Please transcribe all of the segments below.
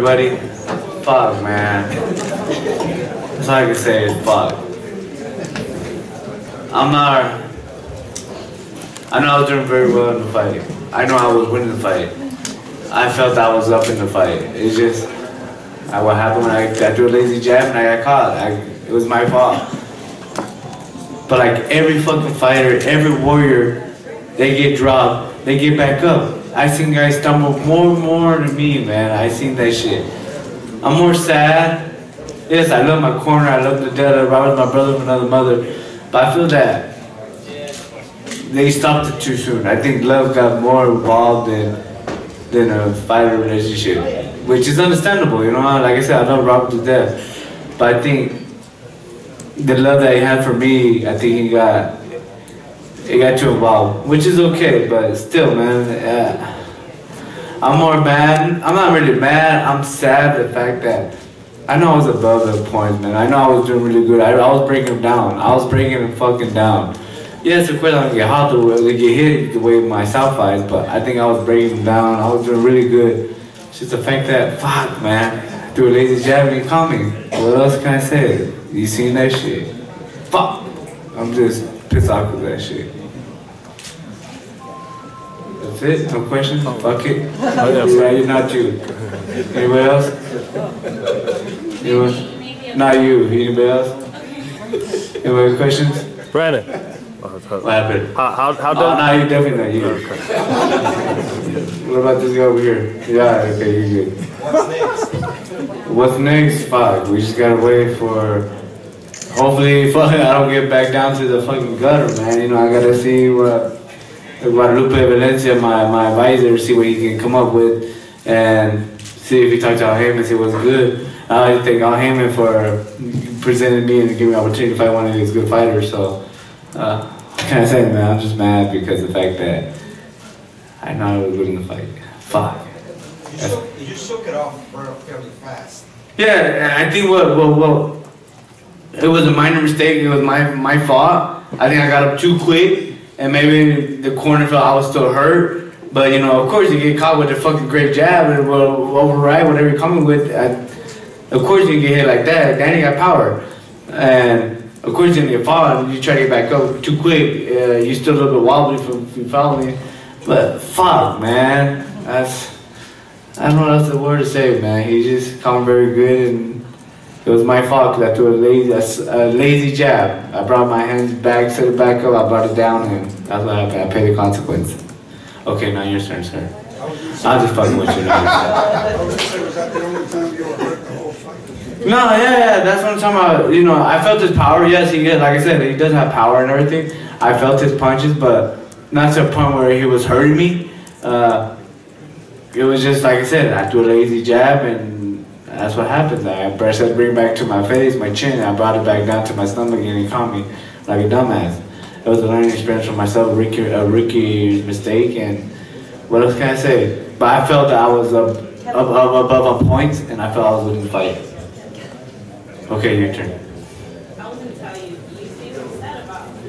everybody. Fuck, man. That's all I can say is fuck. I know I was doing very well in the fight. I know I was winning the fight. I felt I was up in the fight. It's just, what happened when I threw a lazy jab and I got caught. It was my fault. But like every fucking fighter, every warrior, they get dropped, they get back up. I seen guys stumble more and more than me, man. I seen that shit. I'm more sad. Yes, I love my corner, I love the dead, I was my brother from another mother. But I feel that they stopped it too soon. I think love got more involved than a fighter relationship, which is understandable, you know. Like I said, I love Robert to death, but I think the love that he had for me, I think it got too involved, which is okay. But still, man, I'm more mad. I'm not really mad. I'm sad the fact that I know I was above the point, man. I know I was doing really good. I was breaking him down. I was breaking him fucking down. Yes, of course I'm gonna get hot to get hit the way my South fights, but I think I was breaking him down. I was doing really good. It's just the fact that, fuck, man, threw a lazy jab and he caught me. What else can I say? You seen that shit? Fuck. I'm just pissed off with that shit. That's it? No questions? Fuck it. Right, not you. Anybody else? Anyone? Not you. Anybody else? Anybody questions? Brandon. What happened? How does? No, you definitely not. You. Okay. What about this guy over here? Yeah, okay, you're good. What's next? What's next? Fuck, we just gotta wait for. Hopefully, fucking, I don't get back down to the fucking gutter, man. You know, I gotta see what Guadalupe Valencia, my advisor, see what he can come up with, and see if he talks to Al Heyman, see what's good. I thank Al Heyman for presenting me and giving me an opportunity to fight one of these good fighters. So. What can I say, man? I'm just mad because of the fact that I know I was winning the fight. Fuck. You shook it off fairly fast. Yeah, I think what it was a minor mistake. It was my fault. I think I got up too quick, and maybe the corner felt I was still hurt. But you know, of course, you get caught with a fucking great jab and will override whatever you're coming with. Of course, you get hit like that. Danny got power, and. Of course, in your fall, you try to get back up too quick. You're still a little bit wobbly if you follow me. But fuck, man, I don't know what else the word to say, man. He just caught me very good, and it was my fault because I threw a lazy jab. I brought my hands back, set it back up, I brought it down, and that's what happened. I paid the consequence. Okay, now your turn, sir. I'll just fucking with you now. Was that the only time you were hurt the whole fight? No, yeah, that's what I'm talking about. You know, I felt his power. Yes, he did. Like I said, he does have power and everything. I felt his punches, but not to a point where he was hurting me. It was just, like I said, I threw a lazy jab, and that's what happened. I pressed that bring back to my face, my chin, and I brought it back down to my stomach, and he caught me like a dumbass. It was a learning experience for myself, a rookie mistake, and what else can I say? But I felt that I was above on points, and I felt I was winning the fight. Okay, your turn. I was going to tell you, you seem so sad about it.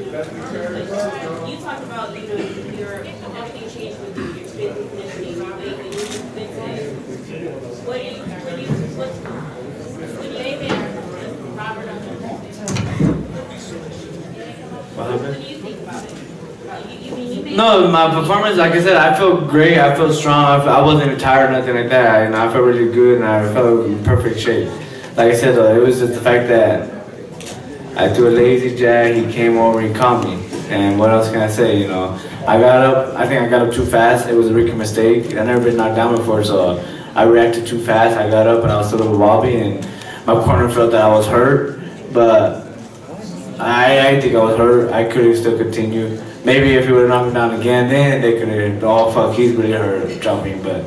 You talked about, you know, everything changed with your strength and conditioning, What happened? What do you think about it? No, my performance, like I said, I felt great, I felt strong, I wasn't tired or nothing like that. I felt really good, and I felt in perfect shape. Like I said though, it was just the fact that I threw a lazy jab, he came over, he caught me. And what else can I say, you know? I think I got up too fast. It was a rookie mistake. I've never been knocked down before, so I reacted too fast. I got up and I was still a little wobbly, and my corner felt that I was hurt. But I think I was hurt. I could have still continued. Maybe if he would have knocked me down again, then they could have, oh fuck, he's really hurt, drop me. But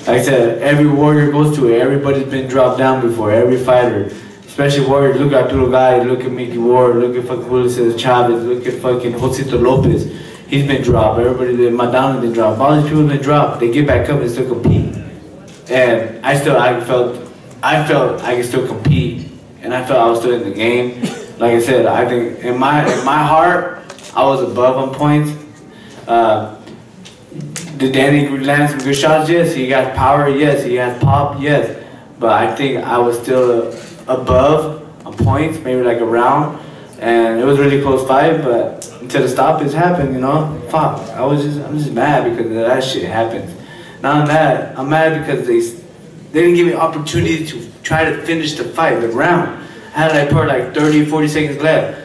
like I said, every warrior goes through it. Everybody's been dropped down before, every fighter. Especially warriors. Look at Arturo Guy, look at Mickey Ward, look at fucking Willis Chavez, look at fucking Josito Lopez. He's been dropped. Everybody, Madonna's been dropped. All these people have been dropped. They get back up and still compete. And I felt I could still compete, and I felt I was still in the game. Like I said, I think in my heart, I was above on points. Did Danny land some good shots? Yes. He got power? Yes. He has pop? Yes. but I think I was still above on points, maybe like a round, and it was a really close fight, but until the stoppage happened, you know, fuck, I'm just mad because that shit happened. Not only that, I'm mad because they didn't give me an opportunity to try to finish the fight, the round. I had like probably like 30, 40 seconds left.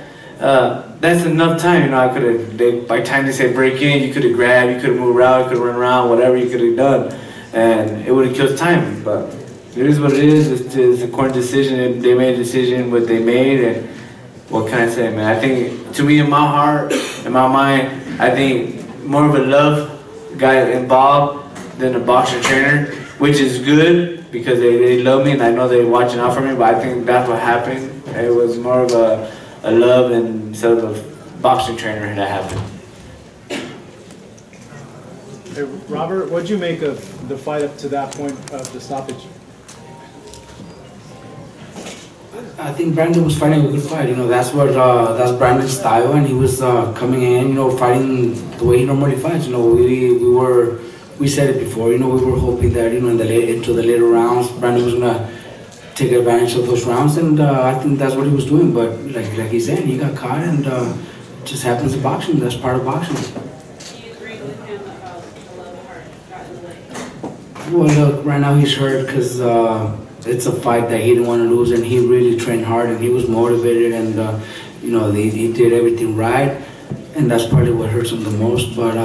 That's enough time, you know, I could have, by the time they said break in, you could have grabbed, you could have moved around, you could have run around, whatever you could have done, and it would have killed time, but it is what it is. It's a court decision. They made a decision, what they made, and what can I say, man? I think, to me, in my heart, in my mind, I think more of a love guy involved than a boxer trainer, which is good because they love me and I know they're watching out for me, but I think that's what happened. It was more of a love instead of a boxing trainer that happened. Hey, Robert, what'd you make of the fight up to that point of the stoppage? I think Brandon was fighting a good fight. You know, that's Brandon's style, and he was coming in, you know, fighting the way he normally fights. You know, we said it before. You know, we were hoping that, you know, into the later rounds, Brandon was gonna take advantage of those rounds, and I think that's what he was doing. But like he said, he got caught, and it just happens in boxing. That's part of boxing. Do you agree with him about the love heart got in the way? Well, look, right now he's hurt because it's a fight that he didn't want to lose, and he really trained hard, and he was motivated, and you know, he did everything right, and that's probably what hurts him the most. But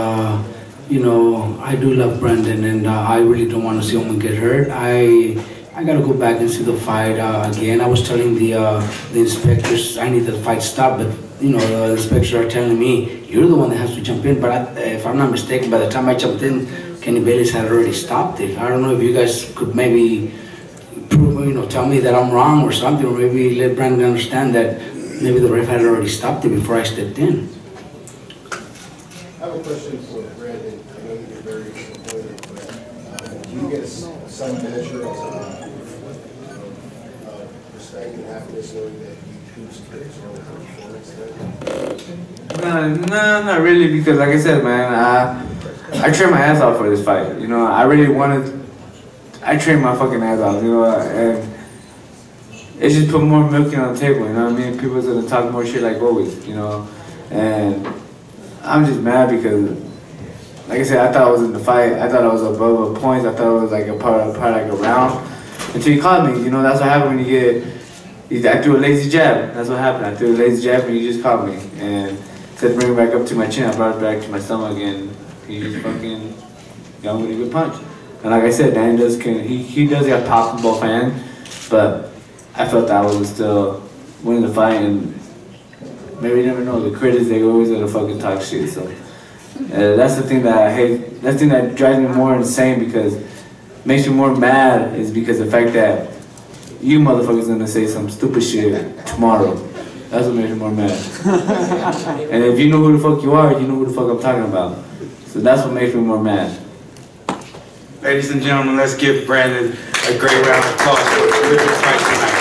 you know, I do love Brandon, and I really don't want to see him get hurt. I gotta go back and see the fight again. I was telling the inspectors I need the fight stopped, but you know, the inspectors are telling me you're the one that has to jump in. But if I'm not mistaken, by the time I jumped in, Kenny Bailey's had already stopped it. I don't know if you guys could maybe prove, you know, tell me that I'm wrong or something, or maybe let Brandon understand that maybe the ref had already stopped it before I stepped in. I have a question for Brandon. I know you're very disappointed, but do you get some measure of respect and happiness knowing that you choose to control the performance? No, not really, because like I said, man, I trained my ass off for this fight. You know, I really wanted. I trained my fucking ass off, you know, and it just put more milk on the table, you know what I mean? People's gonna talk more shit like always, you know, and I'm just mad because, like I said, I thought I was in the fight. I thought I was above a point. I thought it was like a part like a round. Until you caught me, you know, that's what happened when you get, I threw a lazy jab. That's what happened. I threw a lazy jab and you just caught me. And instead of bringing it back up to my chin, I brought it back to my stomach and he just fucking got me with a good punch. And like I said, Danny he does got pops in both hands, but I felt that I was still winning the fight, and maybe you never know, the critics, they always gonna fucking talk shit, so. That's the thing that I hate, that's the thing that drives me more insane, because makes me more mad is because the fact that you motherfuckers gonna say some stupid shit tomorrow. That's what makes me more mad. And if you know who the fuck you are, you know who the fuck I'm talking about. So that's what makes me more mad. Ladies and gentlemen, let's give Brandon a great round of applause for a terrific fight tonight.